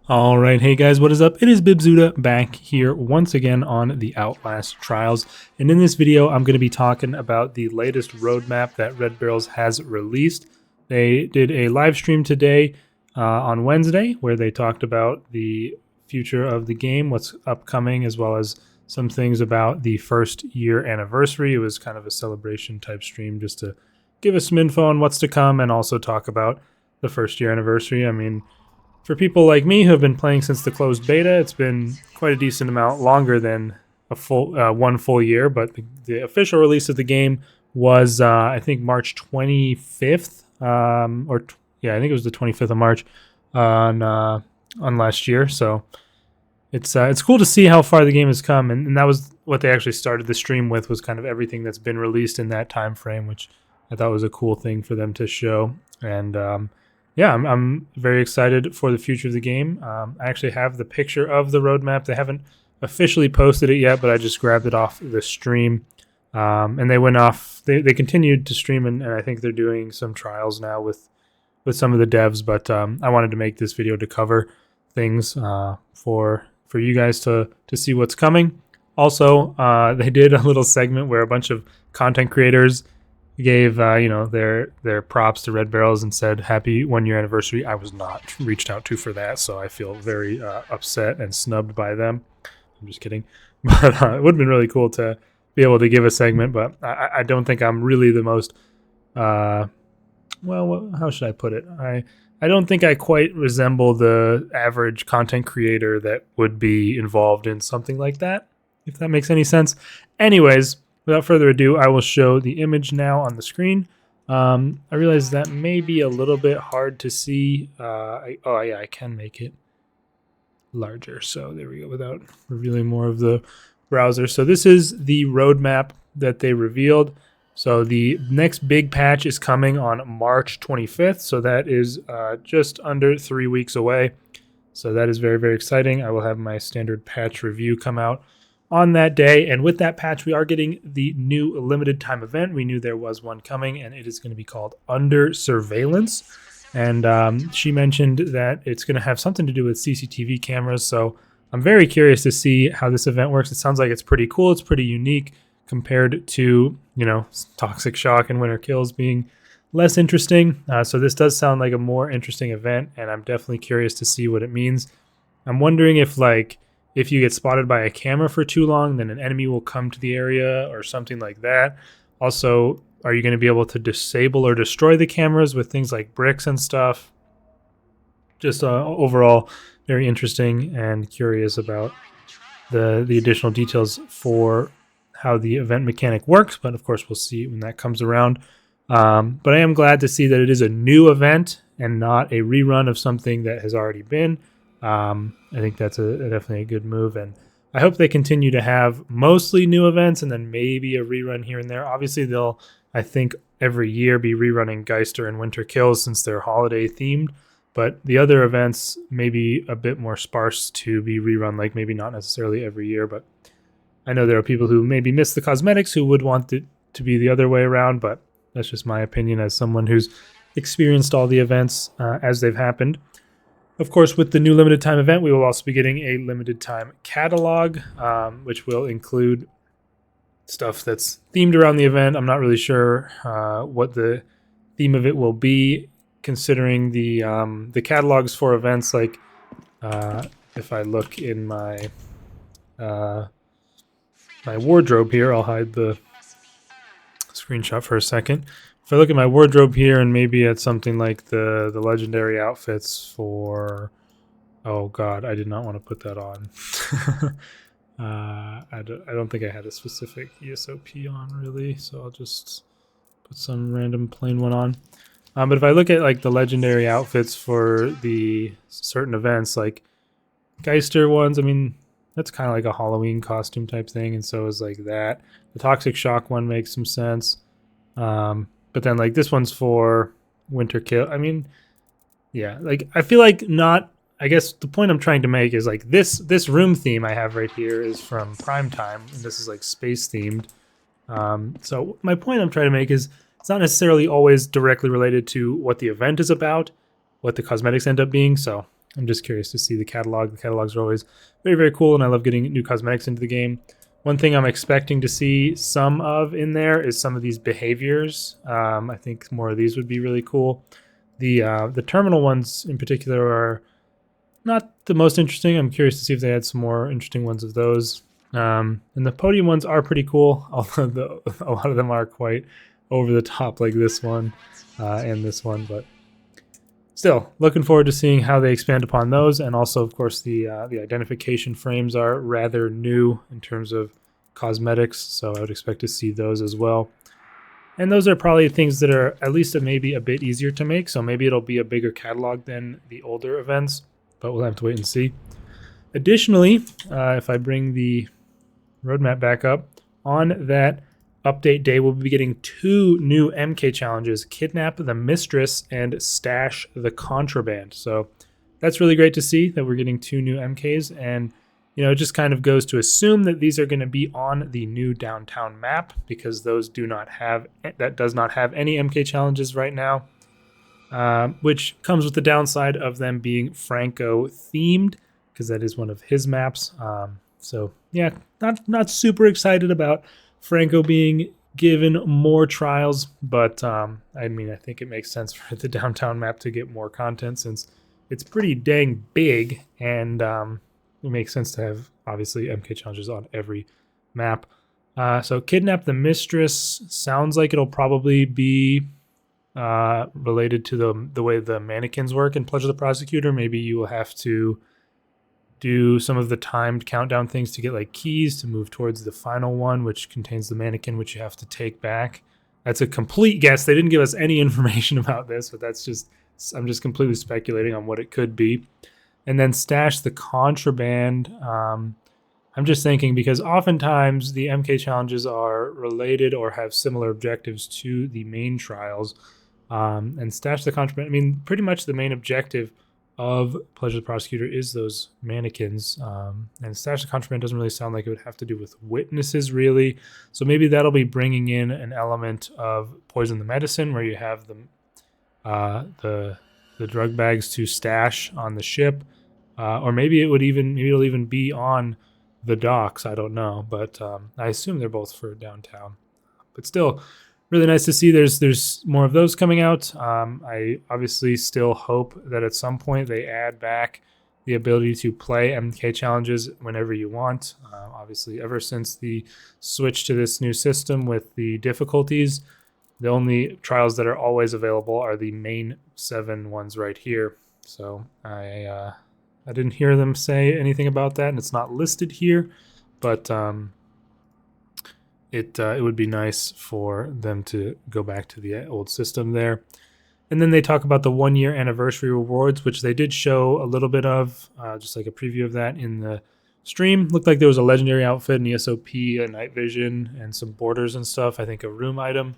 All right, hey guys, what is up? It is Bibzuda back here once again on the Outlast Trials, and in this video I'm going to be talking about the latest roadmap that Red Barrels has released. They did a live stream today on Wednesday where they talked about the future of the game, what's upcoming, as well as some things about the first year anniversary. It was kind of a celebration type stream just to give us some info on what's to come and also talk about the first year anniversary. I mean, for people like me who have been playing since the closed beta, it's been quite a decent amount longer than a full 1 full year. But the official release of the game was, I think, March 25th, I think it was the 25th of March on last year. So it's cool to see how far the game has come, and that was what they actually started the stream with, was kind of everything that's been released in that time frame, which I thought was a cool thing for them to show. And yeah, I'm very excited for the future of the game. I actually have the picture of the roadmap. They haven't officially posted it yet, but I just grabbed it off the stream. And they went off. They continued to stream, and I think they're doing some trials now with some of the devs. But I wanted to make this video to cover things for you guys to see what's coming. Also, they did a little segment where a bunch of content creators gave their props to Red Barrels and said happy 1 year anniversary. I was not reached out to for that, so I feel very upset and snubbed by them. I'm just kidding, but it would have been really cool to be able to give a segment, but I don't think I'm really the most how should I put it? I don't think I quite resemble the average content creator that would be involved in something like that, if that makes any sense. Anyways, without further ado, I will show the image now on the screen. I realize that may be a little bit hard to see. I can make it larger. So there we go, without revealing more of the browser. So this is the roadmap that they revealed. So the next big patch is coming on March 25th. So that is just under 3 weeks away. So that is very, very exciting. I will have my standard patch review come out on that day, and with that patch we are getting the new limited time event. We knew there was one coming, and it is going to be called Under Surveillance, and she mentioned that it's going to have something to do with CCTV cameras. So I'm very curious to see how this event works. It sounds like it's pretty cool. It's pretty unique compared to, Toxic Shock and Winter Kills being less interesting. So this does sound like a more interesting event, and I'm definitely curious to see what it means. I'm wondering if you get spotted by a camera for too long, then an enemy will come to the area or something like that. Also, are you going to be able to disable or destroy the cameras with things like bricks and stuff? Just overall, very interesting and curious about the additional details for how the event mechanic works. But of course, we'll see when that comes around. But I am glad to see that it is a new event and not a rerun of something that has already been. I think that's definitely a good move, and I hope they continue to have mostly new events and then maybe a rerun here and there. Obviously, they'll, I think, every year be rerunning Geister and Winter Kills since they're holiday themed, but the other events may be a bit more sparse to be rerun, like maybe not necessarily every year. But I know there are people who maybe miss the cosmetics who would want it to be the other way around, but that's just my opinion as someone who's experienced all the events as they've happened. Of course, with the new limited time event, we will also be getting a limited time catalog, which will include stuff that's themed around the event. I'm not really sure what the theme of it will be, considering the catalogs for events. Like if I look in my my wardrobe here, I'll hide the screenshot for a second. If I look at my wardrobe here and maybe at something like the legendary outfits for, oh god, I did not want to put that on. I don't think I had a specific ESOP on really, so I'll just put some random plain one on. But if I look at like the legendary outfits for the certain events, like Geister ones, I mean, that's kind of like a Halloween costume type thing, and so is like that. The Toxic Shock one makes some sense. But then like this one's for Winter Kill. I mean, yeah, like I feel like not, I guess the point I'm trying to make is like this room theme I have right here is from Prime Time, and this is like space themed. So my point I'm trying to make is it's not necessarily always directly related to what the event is about, what the cosmetics end up being. So I'm just curious to see the catalog. The catalogs are always very, very cool, and I love getting new cosmetics into the game. One thing I'm expecting to see some of in there is some of these behaviors. I think more of these would be really cool. The terminal ones in particular are not the most interesting. I'm curious to see if they had some more interesting ones of those. And the podium ones are pretty cool, although a lot of them are quite over the top, like this one and this one. But still, looking forward to seeing how they expand upon those. And also, of course, the identification frames are rather new in terms of cosmetics, so I would expect to see those as well. And those are probably things that are at least maybe a bit easier to make, so maybe it'll be a bigger catalog than the older events, but we'll have to wait and see. Additionally, if I bring the roadmap back up, on that update day, we'll be getting 2 new MK challenges: Kidnap the Mistress and Stash the Contraband. So that's really great to see that we're getting 2 new MKs, and it just kind of goes to assume that these are going to be on the new downtown map, because that does not have any MK challenges right now, which comes with the downside of them being Franco themed, because that is one of his maps. So yeah, not super excited about Franco being given more trials, but I think it makes sense for the downtown map to get more content, since it's pretty dang big, and it makes sense to have, obviously, MK challenges on every map. So Kidnap the Mistress sounds like it'll probably be related to the way the mannequins work in Pledge of the Prosecutor. Maybe you will have to do some of the timed countdown things to get like keys to move towards the final one, which contains the mannequin, which you have to take back. That's a complete guess. They didn't give us any information about this, but I'm just completely speculating on what it could be. And then Stash the Contraband. I'm just thinking, because oftentimes the MK challenges are related or have similar objectives to the main trials. And Stash the Contraband, pretty much the main objective of Pledge of the Prosecutor is those mannequins. And Stash the Contraband doesn't really sound like it would have to do with witnesses, really. So maybe that'll be bringing in an element of Poison the Medicine, where you have the drug bags to stash on the ship. Or maybe it'll even be on the docks. I don't know, but I assume they're both for downtown. But still, really nice to see there's more of those coming out. I obviously still hope that at some point they add back the ability to play MK challenges whenever you want. Obviously, ever since the switch to this new system with the difficulties, the only trials that are always available are the main 7 ones right here. So I didn't hear them say anything about that, and it's not listed here, but it would be nice for them to go back to the old system there. And then they talk about the 1-year anniversary rewards, which they did show a little bit of, just like a preview of that in the stream. Looked like there was a legendary outfit, an ESOP, a night vision, and some borders and stuff. I think a room item,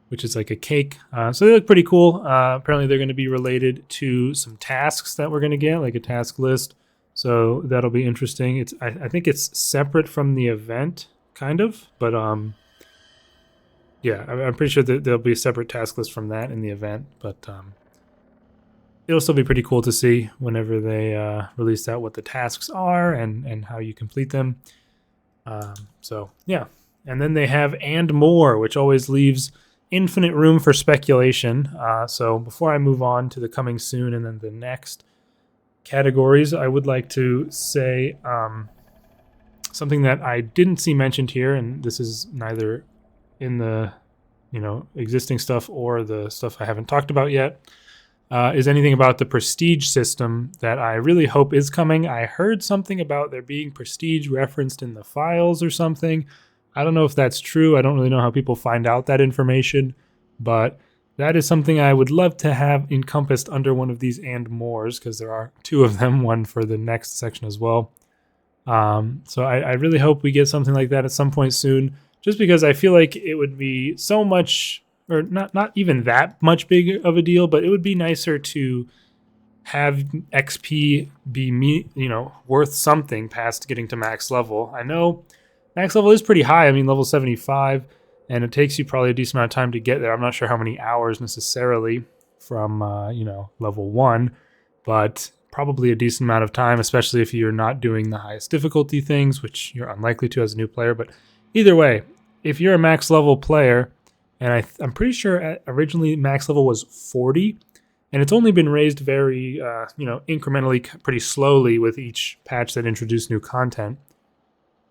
which is like a cake. So they look pretty cool. Apparently they're going to be related to some tasks that we're going to get, like a task list. So that'll be interesting. I think it's separate from the event, kind of. But yeah, I'm pretty sure that there'll be a separate task list from that in the event. But it'll still be pretty cool to see whenever they release out what the tasks are and how you complete them. So yeah. And then they have and more, which always leaves infinite room for speculation. So before I move on to the coming soon and then the next categories, I would like to say something that I didn't see mentioned here, and this is neither in the existing stuff or the stuff I haven't talked about yet, is anything about the prestige system that I really hope is coming. I heard something about there being prestige referenced in the files or something. I don't know if that's true. I don't really know how people find out that information, but that is something I would love to have encompassed under one of these and mores, because there are 2 of them, one for the next section as well. So I really hope we get something like that at some point soon, just because I feel like it would be so much, or not even that much big of a deal, but it would be nicer to have XP be worth something past getting to max level. I know max level is pretty high. Level 75, and it takes you probably a decent amount of time to get there. I'm not sure how many hours necessarily from level 1, but probably a decent amount of time, especially if you're not doing the highest difficulty things, which you're unlikely to as a new player. But either way, if you're a max level player, and I'm pretty sure originally max level was 40, and it's only been raised very, incrementally, pretty slowly with each patch that introduced new content.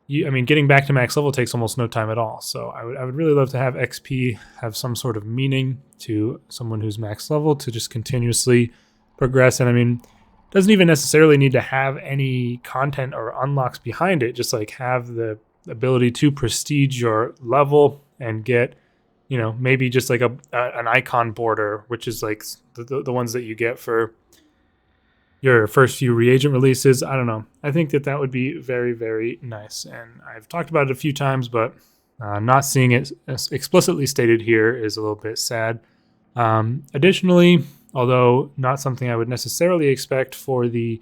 Getting back to max level takes almost no time at all. So I would really love to have XP have some sort of meaning to someone who's max level to just continuously progress. And doesn't even necessarily need to have any content or unlocks behind it. Just like have the ability to prestige your level and get, maybe just like an icon border, which is like the ones that you get for your first few reagent releases. I don't know. I think that would be very, very nice. And I've talked about it a few times, but not seeing it explicitly stated here is a little bit sad. Additionally, although not something I would necessarily expect for the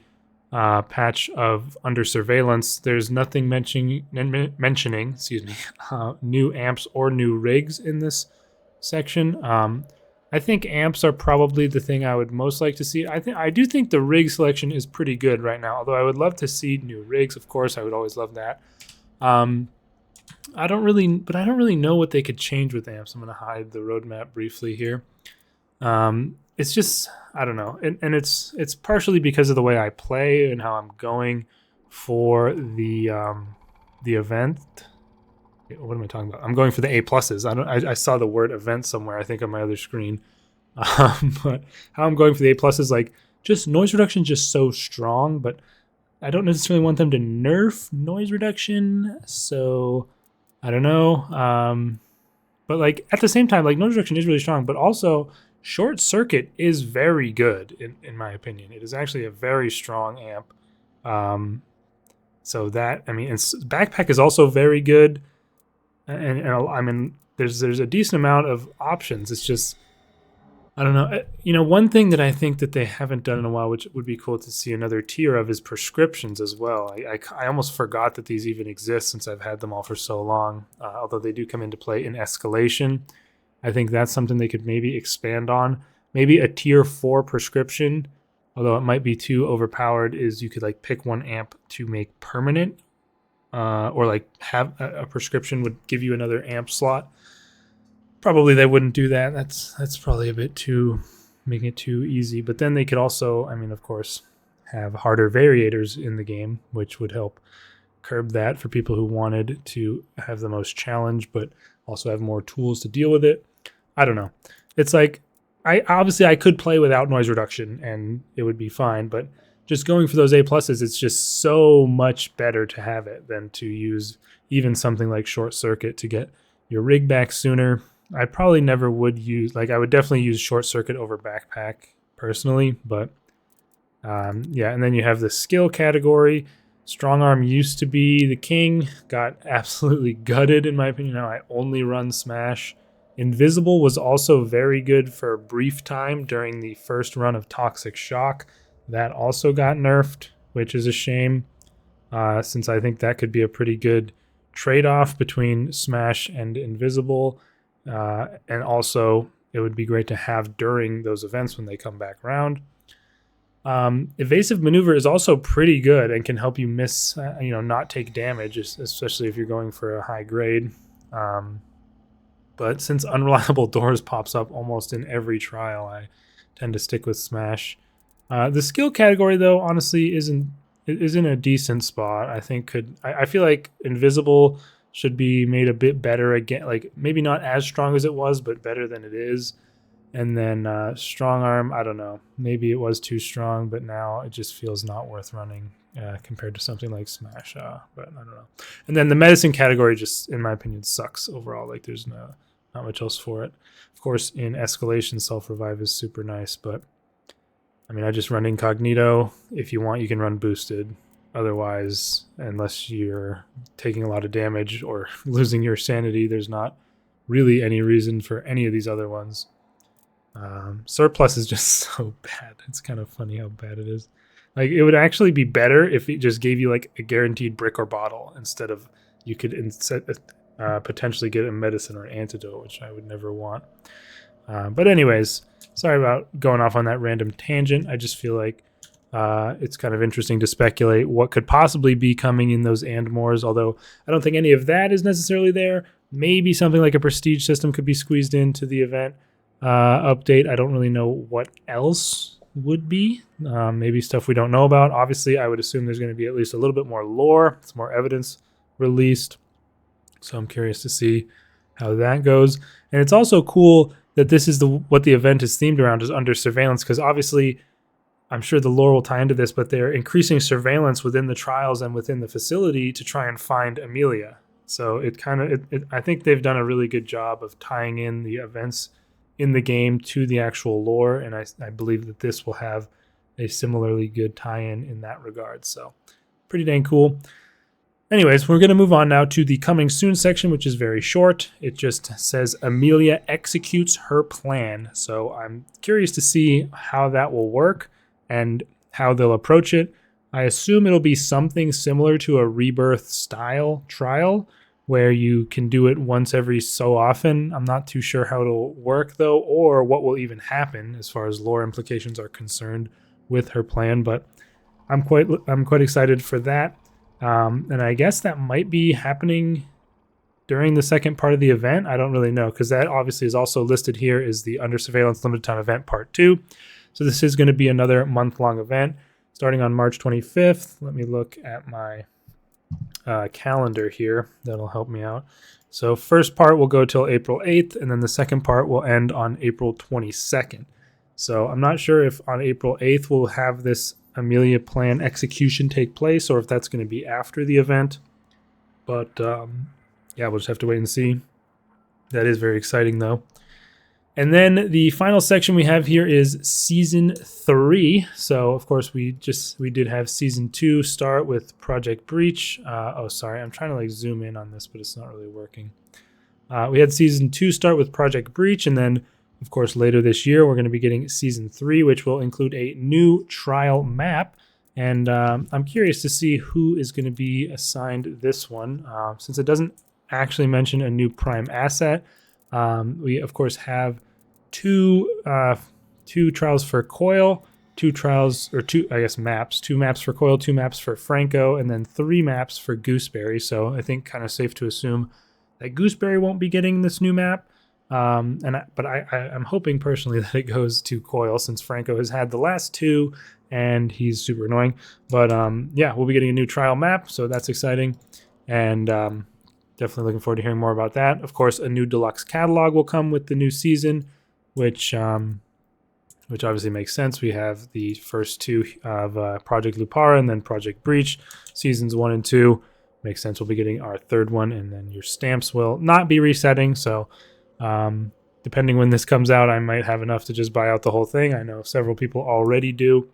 patch of Under Surveillance, there's nothing mentioning new amps or new rigs in this section. I think amps are probably the thing I would most like to see. I do think the rig selection is pretty good right now, although I would love to see new rigs. Of course, I would always love that. I don't really know what they could change with amps. I'm going to hide the roadmap briefly here. It's just, I don't know. And it's partially because of the way I play and how I'm going for the event. What am I talking about? I'm going for the A pluses. I saw the word event somewhere, I think on my other screen. But how I'm going for the A pluses, like just noise reduction, just so strong, but I don't necessarily want them to nerf noise reduction. So I don't know. But like at the same time, like noise reduction is really strong, but also short circuit is very good in my opinion. It is actually a very strong amp. So that, and backpack is also very good. And there's a decent amount of options. It's just, I don't know. One thing that I think that they haven't done in a while, which would be cool to see another tier of, is prescriptions as well. I almost forgot that these even exist since I've had them all for so long. Although they do come into play in escalation. I think that's something they could maybe expand on. Maybe a tier 4 prescription, although it might be too overpowered, is you could like pick one amp to make permanent. Or like have a prescription would give you another amp slot. Probably they wouldn't do that. That's probably a bit too, making it too easy. But then they could also, of course, have harder variators in the game, which would help curb that for people who wanted to have the most challenge, but also have more tools to deal with it. I don't know. It's like, I could play without noise reduction and it would be fine, but just going for those A pluses, it's just so much better to have it than to use even something like short circuit to get your rig back sooner. I probably never would use, I would definitely use short circuit over backpack personally, but yeah. And then you have the skill category. Strong arm used to be the king, got absolutely gutted in my opinion. Now I only run smash. Invisible was also very good for a brief time during the first run of Toxic Shock. That also got nerfed, which is a shame, since I think that could be a pretty good trade-off between Smash and Invisible. And also, it would be great to have during those events when they come back around. Evasive Maneuver is also pretty good and can help you miss, not take damage, especially if you're going for a high grade. But since Unreliable Doors pops up almost in every trial, I tend to stick with Smash. The skill category, though, honestly, is in a decent spot. I feel like Invisible should be made a bit better again. Like maybe not as strong as it was, but better than it is. And then Strong Arm, I don't know. Maybe it was too strong, but now it just feels not worth running compared to something like Smash. But I don't know. And then the medicine category just, in my opinion, sucks overall. Like there's not much else for it. Of course, in Escalation, Self-Revive is super nice, but I just run Incognito. If you want, you can run Boosted. Otherwise, unless you're taking a lot of damage or losing your sanity, there's not really any reason for any of these other ones. Surplus is just so bad. It's kind of funny how bad it is. Like, it would actually be better if it just gave you like a guaranteed brick or bottle instead of you could potentially get a medicine or an antidote, which I would never want. But anyways, sorry about going off on that random tangent. I just feel like It's kind of interesting to speculate what could possibly be coming in those and mores, although I don't think any of that is necessarily there. Maybe something like a prestige system could be squeezed into the event update. I don't really know what else would be. Maybe stuff we don't know about. Obviously, I would assume there's going to be at least a little bit more lore, some more evidence released. So I'm curious to see how that goes. And it's also cool that this is what the event is themed around, is under surveillance, because obviously I'm sure the lore will tie into this, but they're increasing surveillance within the trials and within the facility to try and find Amelia. So it kind of, I think they've done a really good job of tying in the events in the game to the actual lore, and I believe that this will have a similarly good tie-in in that regard. So pretty dang cool. Anyways, we're going to move on now to the coming soon section, which is very short. It just says Amelia executes her plan. So I'm curious to see how that will work and how they'll approach it. I assume it'll be something similar to a rebirth style trial where you can do it once every so often. I'm not too sure how it'll work though, or what will even happen as far as lore implications are concerned with her plan, but I'm quite excited for that. And I guess that might be happening during the second part of the event. I don't really know, because that obviously is also listed here as the Under Surveillance Limited Time event part 2. So this is going to be another month-long event starting on March 25th. Let me look at my calendar here. That'll help me out. So first part will go till April 8th, and then the second part will end on April 22nd. So I'm not sure if on April 8th we'll have this Amelia plan execution take place, or if that's going to be after the event. But yeah, we'll just have to wait and see. That is very exciting though. And then the final section we have here is season 3. So of course we did have season 2 start with Project Breach. Sorry, I'm trying to like zoom in on this, but it's not really working. We had season 2 start with Project Breach, and then of course later this year we're going to be getting season 3, which will include a new trial map. And I'm curious to see who is going to be assigned this one, since it doesn't actually mention a new prime asset. We of course have two trials for Coil, two maps, 2 maps for Coil, 2 maps for Franco, and then 3 maps for Gooseberry. So I think kind of safe to assume that Gooseberry won't be getting this new map. But I'm hoping personally that it goes to Coil, since Franco has had the last 2 and he's super annoying. But yeah, we'll be getting a new trial map, so that's exciting. And definitely looking forward to hearing more about that. Of course, a new deluxe catalog will come with the new season, which obviously makes sense. We have the first 2 of Project Lupara and then Project Breach, seasons 1 and 2. Makes sense. We'll be getting our 3rd one, and then your stamps will not be resetting. So depending when this comes out, I might have enough to just buy out the whole thing. I know several people already do.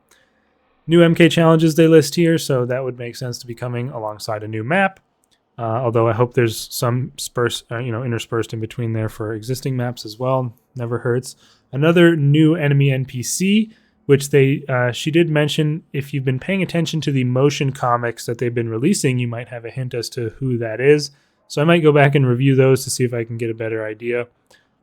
New MK challenges they list here, so that would make sense to be coming alongside a new map. Although I hope there's some interspersed in between there for existing maps as well. Never hurts. Another new enemy NPC, which she did mention. If you've been paying attention to the motion comics that they've been releasing, you might have a hint as to who that is. So I might go back and review those to see if I can get a better idea.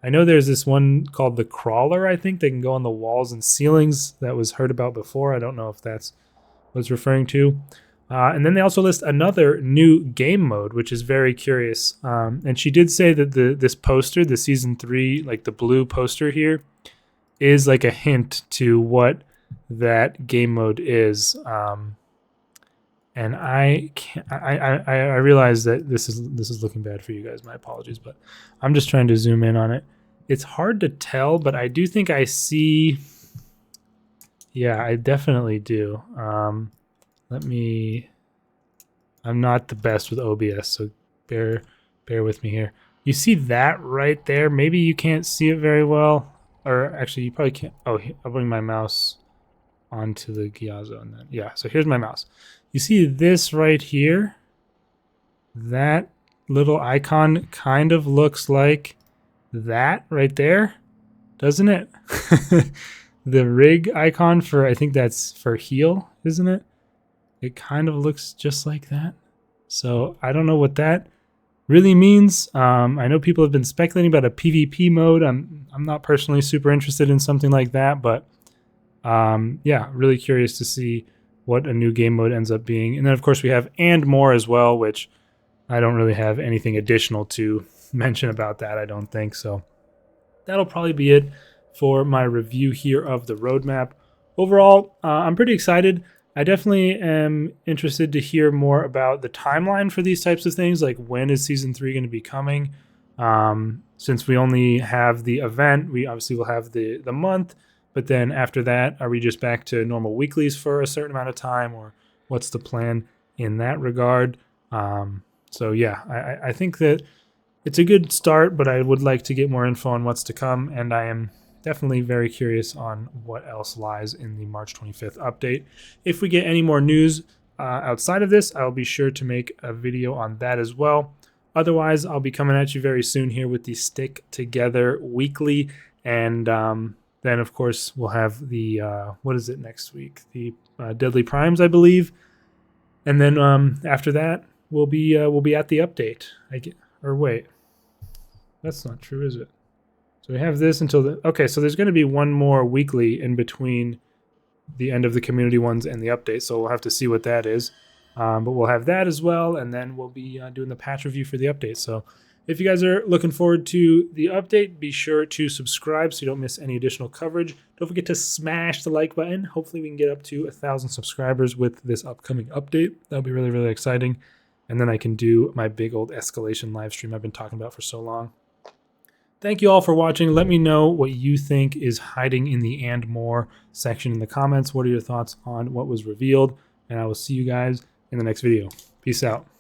I know there's this one called the Crawler, I think. They can go on the walls and ceilings. That was heard about before. I don't know if that's what it's referring to. And then they also list another new game mode, which is very curious. And she did say that this poster, the season 3, like the blue poster here, is like a hint to what that game mode is. And I realize that this is looking bad for you guys. My apologies, but I'm just trying to zoom in on it. It's hard to tell, but I do think I see. Yeah, I definitely do. I'm not the best with OBS, so bear with me here. You see that right there? Maybe you can't see it very well, or actually you probably can't. Oh, I'll bring my mouse onto the Gyazo, and then yeah. So here's my mouse. You see this right here? That little icon kind of looks like that right there, doesn't it? The rig icon for, I think that's for heal, isn't it? It kind of looks just like that. So I don't know what that really means. I know people have been speculating about a PvP mode. I'm not personally super interested in something like that, but Yeah, really curious to see what a new game mode ends up being. And then, of course, we have and more as well, which I don't really have anything additional to mention about that, I don't think. So that'll probably be it for my review here of the roadmap. Overall, I'm pretty excited. I definitely am interested to hear more about the timeline for these types of things, like when is season 3 going to be coming. Since we only have the event, we obviously will have the month, but then after that, are we just back to normal weeklies for a certain amount of time, or what's the plan in that regard? So yeah, I think that it's a good start, but I would like to get more info on what's to come, and I am definitely very curious on what else lies in the March 25th update. If we get any more news outside of this, I'll be sure to make a video on that as well. Otherwise, I'll be coming at you very soon here with the Stick Together Weekly, and then, of course, we'll have the, what is it next week? The Deadly Primes, I believe. And then after that, we'll be at the update. Or wait, that's not true, is it? So we have this until the... Okay, so there's going to be one more weekly in between the end of the community ones and the update, so we'll have to see what that is. But we'll have that as well, and then we'll be doing the patch review for the update. So if you guys are looking forward to the update, be sure to subscribe so you don't miss any additional coverage. Don't forget to smash the like button. Hopefully we can get up to 1,000 subscribers with this upcoming update. That'll be really, really exciting. And then I can do my big old escalation live stream I've been talking about for so long. Thank you all for watching. Let me know what you think is hiding in the and more section in the comments. What are your thoughts on what was revealed? And I will see you guys in the next video. Peace out.